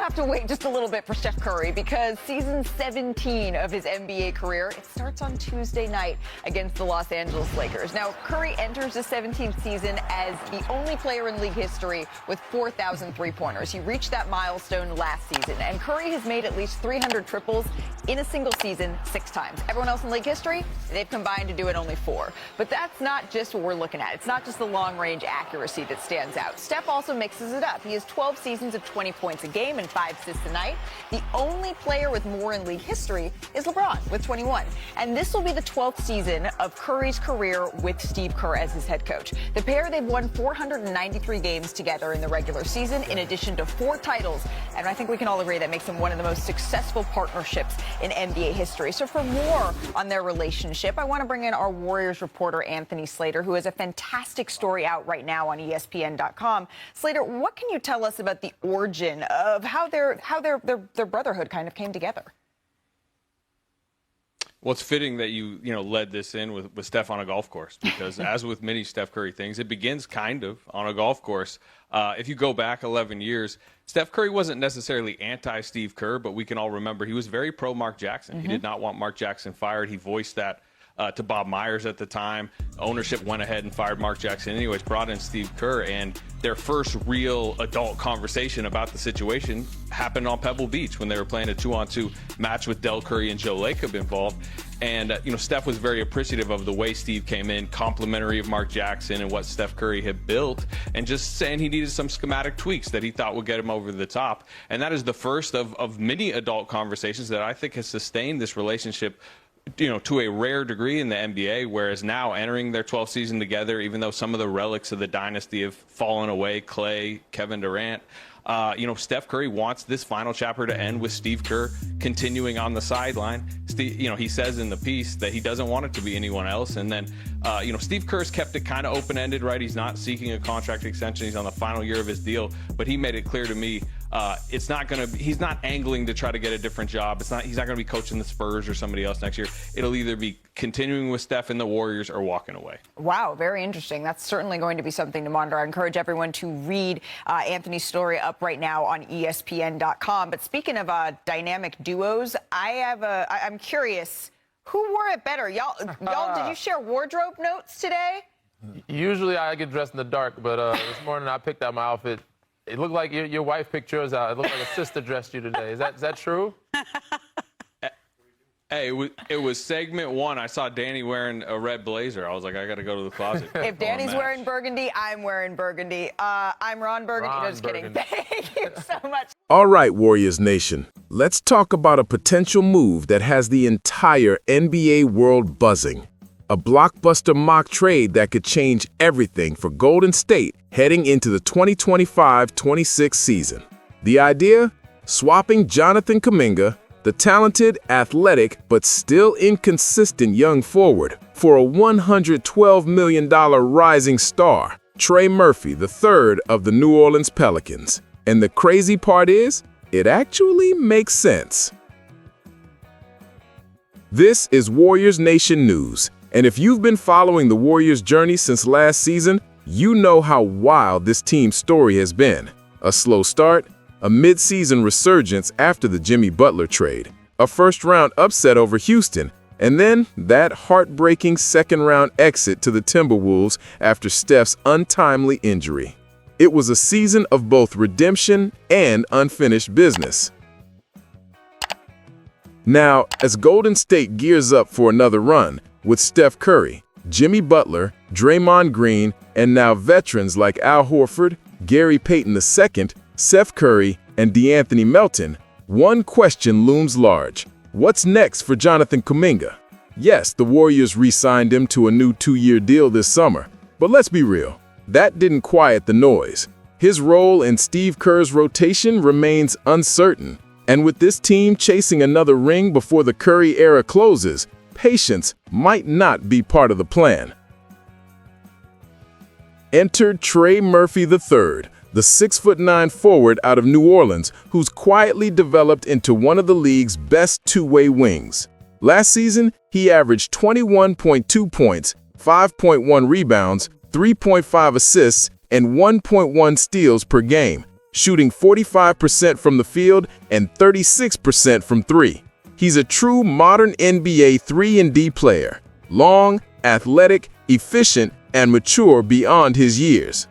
have to wait just a little bit for Steph Curry because season 17 of his NBA career, it starts on Tuesday night against the Los Angeles Lakers. Now, Curry enters the 17th season as the only player in league history with 4,000 three-pointers. He reached that milestone last season, and Curry has made at least 300 triples in a single season 6 times. Everyone else in league history, they've combined to do it only 4. But that's not just what we're looking at. It's not just the long-range accuracy that stands out. Steph also mixes it up. He has 12 seasons of 20 points a game and 5 assists a night. The only player with more in league history is LeBron with 21. And this will be the 12th season of Curry's career with Steve Kerr as his head coach. The pair, they've won 493 games together in the regular season, in addition to 4 titles. And I think we can all agree that makes them one of the most successful partnerships in NBA history. So for more on their relationship, I want to bring in our Warriors reporter, Anthony Slater, who has a fantastic story out right now on ESPN.com. Slater, what can you tell us about the origin of how their brotherhood kind of came together? Well, it's fitting that you led this in with Steph on a golf course, because as with many Steph Curry things, it begins kind of on a golf course. If you go back 11 years, Steph Curry wasn't necessarily anti-Steve Kerr, but we can all remember he was very pro-Mark Jackson. Mm-hmm. He did not want Mark Jackson fired. He voiced that to Bob Myers at the time. Ownership went ahead and fired Mark Jackson anyways, brought in Steve Kerr, and their first real adult conversation about the situation happened on Pebble Beach when they were playing a 2-on-2 match with Del Curry and Joe Lacob involved. And, Steph was very appreciative of the way Steve came in, complimentary of Mark Jackson and what Steph Curry had built, and just saying he needed some schematic tweaks that he thought would get him over the top. And that is the first of many adult conversations that I think has sustained this relationship to a rare degree in the NBA, whereas now entering their 12th season together, even though some of the relics of the dynasty have fallen away, Clay, Kevin Durant, Steph Curry wants this final chapter to end with Steve Kerr continuing on the sideline. He says in the piece that he doesn't want it to be anyone else. And then, Steve Kerr's kept it kind of open-ended, right? He's not seeking a contract extension. He's on the final year of his deal, but he made it clear to me he's not angling to try to get a different job. He's not going to be coaching the Spurs or somebody else next year. It'll either be continuing with Steph in the Warriors or walking away. Wow, very interesting. That's certainly going to be something to monitor. I encourage everyone to read Anthony's story up right now on ESPN.com. But speaking of dynamic duos, I'm curious, who wore it better? Y'all, did you share wardrobe notes today? Usually I get dressed in the dark, but this morning I picked out my outfit. It looked like your wife picked yours out. It looked like a sister dressed you today. Is that true? Hey, it was segment 1. I saw Danny wearing a red blazer. I was like, I got to go to the closet. If Danny's wearing burgundy, I'm wearing burgundy. I'm Ron Burgundy. No, just kidding. Thank you so much. All right, Warriors Nation. Let's talk about a potential move that has the entire NBA world buzzing. A blockbuster mock trade that could change everything for Golden State heading into the 2025-26 season. The idea? Swapping Jonathan Kuminga, the talented, athletic, but still inconsistent young forward, for a $112 million rising star, Trey Murphy III of the New Orleans Pelicans. And the crazy part is, it actually makes sense. This is Warriors Nation News. And if you've been following the Warriors' journey since last season, you know how wild this team's story has been. A slow start, a mid-season resurgence after the Jimmy Butler trade, a first-round upset over Houston, and then that heartbreaking second-round exit to the Timberwolves after Steph's untimely injury. It was a season of both redemption and unfinished business. Now, as Golden State gears up for another run, with Steph Curry, Jimmy Butler, Draymond Green, and now veterans like Al Horford, Gary Payton II, Seth Curry, and DeAnthony Melton, one question looms large. What's next for Jonathan Kuminga? Yes, the Warriors re-signed him to a new 2-year deal this summer, but let's be real, that didn't quiet the noise. His role in Steve Kerr's rotation remains uncertain, and with this team chasing another ring before the Curry era closes, patience might not be part of the plan. Enter Trey Murphy III, the 6'9" forward out of New Orleans, who's quietly developed into one of the league's best two-way wings. Last season, he averaged 21.2 points, 5.1 rebounds, 3.5 assists, and 1.1 steals per game, shooting 45% from the field and 36% from three. He's a true modern NBA 3-and-D player, long, athletic, efficient, and mature beyond his years.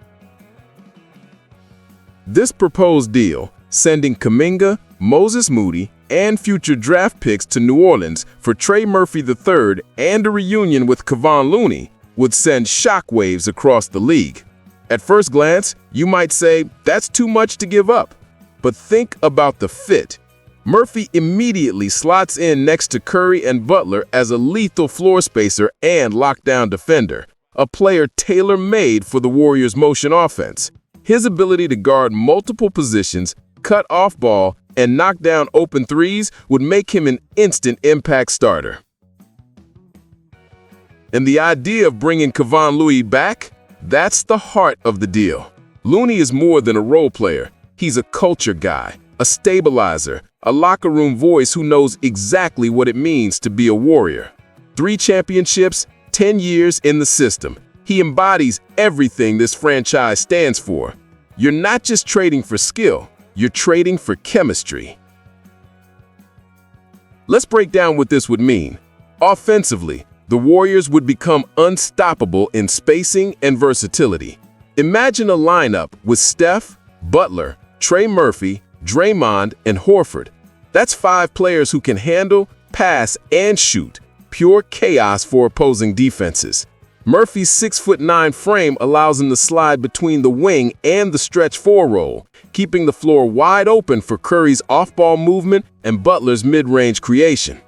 This proposed deal, sending Kuminga, Moses Moody, and future draft picks to New Orleans for Trey Murphy III and a reunion with Kevon Looney, would send shockwaves across the league. At first glance, you might say that's too much to give up. But think about the fit. Murphy immediately slots in next to Curry and Butler as a lethal floor spacer and lockdown defender, a player tailor-made for the Warriors' motion offense. His ability to guard multiple positions, cut off ball, and knock down open threes would make him an instant impact starter. And the idea of bringing Kevon Looney back? That's the heart of the deal. Looney is more than a role player. He's a culture guy, a stabilizer, a locker room voice who knows exactly what it means to be a Warrior. 3 championships, 10 years in the system. He embodies everything this franchise stands for. You're not just trading for skill, you're trading for chemistry. Let's break down what this would mean. Offensively, the Warriors would become unstoppable in spacing and versatility. Imagine a lineup with Steph, Butler, Trey Murphy, Draymond, and Horford. That's 5 players who can handle, pass, and shoot. Pure chaos for opposing defenses. Murphy's 6'9" frame allows him to slide between the wing and the stretch 4 role, keeping the floor wide open for Curry's off-ball movement and Butler's mid-range creation.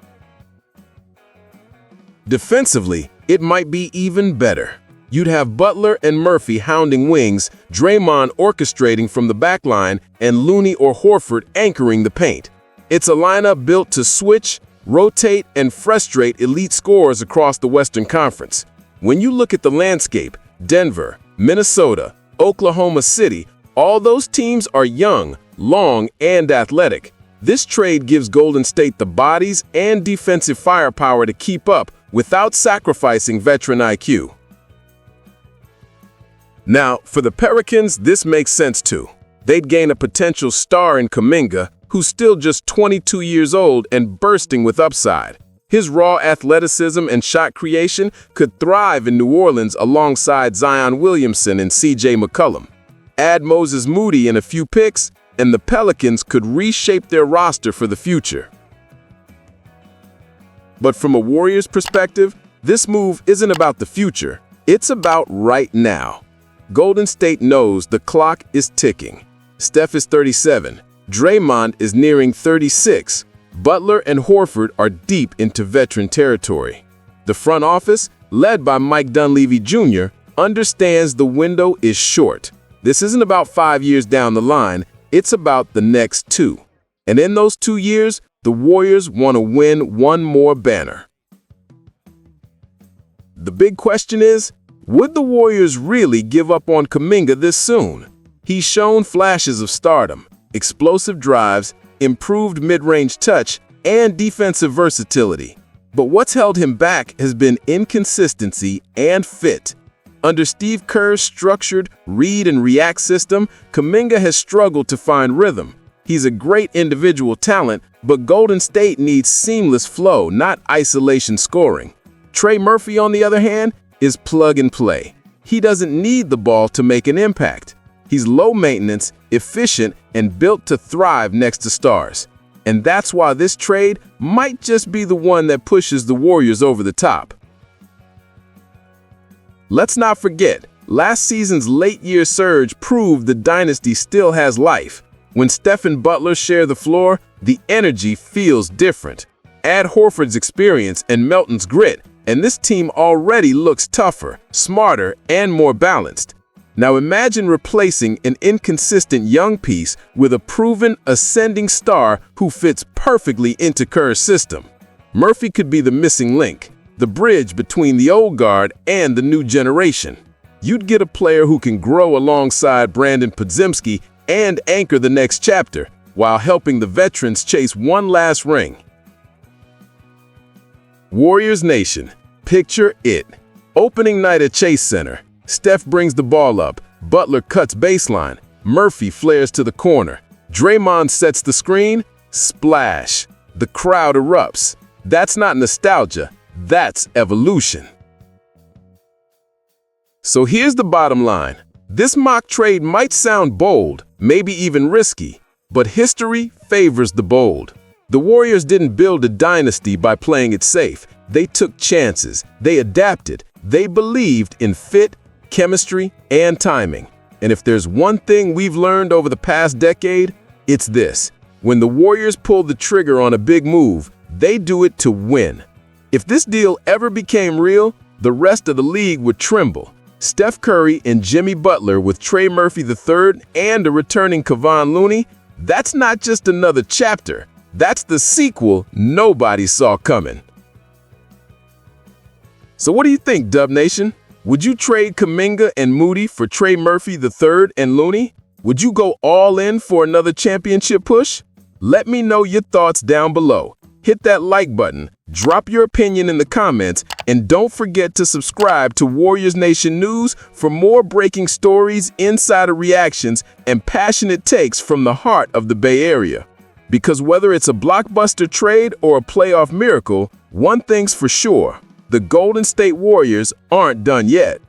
Defensively, it might be even better. You'd have Butler and Murphy hounding wings, Draymond orchestrating from the backline, and Looney or Horford anchoring the paint. It's a lineup built to switch, rotate, and frustrate elite scorers across the Western Conference. When you look at the landscape, Denver, Minnesota, Oklahoma City, all those teams are young, long, and athletic. This trade gives Golden State the bodies and defensive firepower to keep up without sacrificing veteran IQ. Now, for the Pelicans, this makes sense too. They'd gain a potential star in Kuminga, who's still just 22 years old and bursting with upside. His raw athleticism and shot creation could thrive in New Orleans alongside Zion Williamson and C.J. McCollum. Add Moses Moody and a few picks, and the Pelicans could reshape their roster for the future. But from a Warriors perspective, this move isn't about the future. It's about right now. Golden State knows the clock is ticking. Steph is 37. Draymond is nearing 36. Butler and Horford are deep into veteran territory. The front office, led by Mike Dunleavy Jr., understands the window is short. This isn't about 5 years down the line, it's about the next 2. And in those 2 years, the Warriors want to win one more banner. The big question is, would the Warriors really give up on Kuminga this soon? He's shown flashes of stardom, explosive drives, improved mid-range touch, and defensive versatility. But what's held him back has been inconsistency and fit. Under Steve Kerr's structured read and react system, Kuminga has struggled to find rhythm. He's a great individual talent, but Golden State needs seamless flow, not isolation scoring. Trey Murphy, on the other hand, is plug and play. He doesn't need the ball to make an impact. He's low maintenance, efficient, and built to thrive next to stars. And that's why this trade might just be the one that pushes the Warriors over the top. Let's not forget, last season's late-year surge proved the dynasty still has life. When Steph and Butler share the floor, the energy feels different. Add Horford's experience and Melton's grit, and this team already looks tougher, smarter, and more balanced. Now imagine replacing an inconsistent young piece with a proven ascending star who fits perfectly into Kerr's system. Murphy could be the missing link, the bridge between the old guard and the new generation. You'd get a player who can grow alongside Brandon Podziemski and anchor the next chapter, while helping the veterans chase one last ring. Warriors Nation, picture it. Opening night at Chase Center. Steph brings the ball up, Butler cuts baseline, Murphy flares to the corner. Draymond sets the screen. Splash. The crowd erupts. That's not nostalgia. That's evolution. So here's the bottom line. This mock trade might sound bold, maybe even risky, but history favors the bold. The Warriors didn't build a dynasty by playing it safe. They took chances. They adapted. They believed in fit, chemistry, and timing. And if there's one thing we've learned over the past decade, it's this. When the Warriors pull the trigger on a big move, they do it to win. If this deal ever became real, the rest of the league would tremble. Steph Curry and Jimmy Butler with Trey Murphy III and a returning Kevon Looney, that's not just another chapter. That's the sequel nobody saw coming. So what do you think, Dub Nation? Would you trade Kuminga and Moody for Trey Murphy III and Looney? Would you go all in for another championship push? Let me know your thoughts down below. Hit that like button, drop your opinion in the comments, and don't forget to subscribe to Warriors Nation News for more breaking stories, insider reactions, and passionate takes from the heart of the Bay Area. Because whether it's a blockbuster trade or a playoff miracle, one thing's for sure, the Golden State Warriors aren't done yet.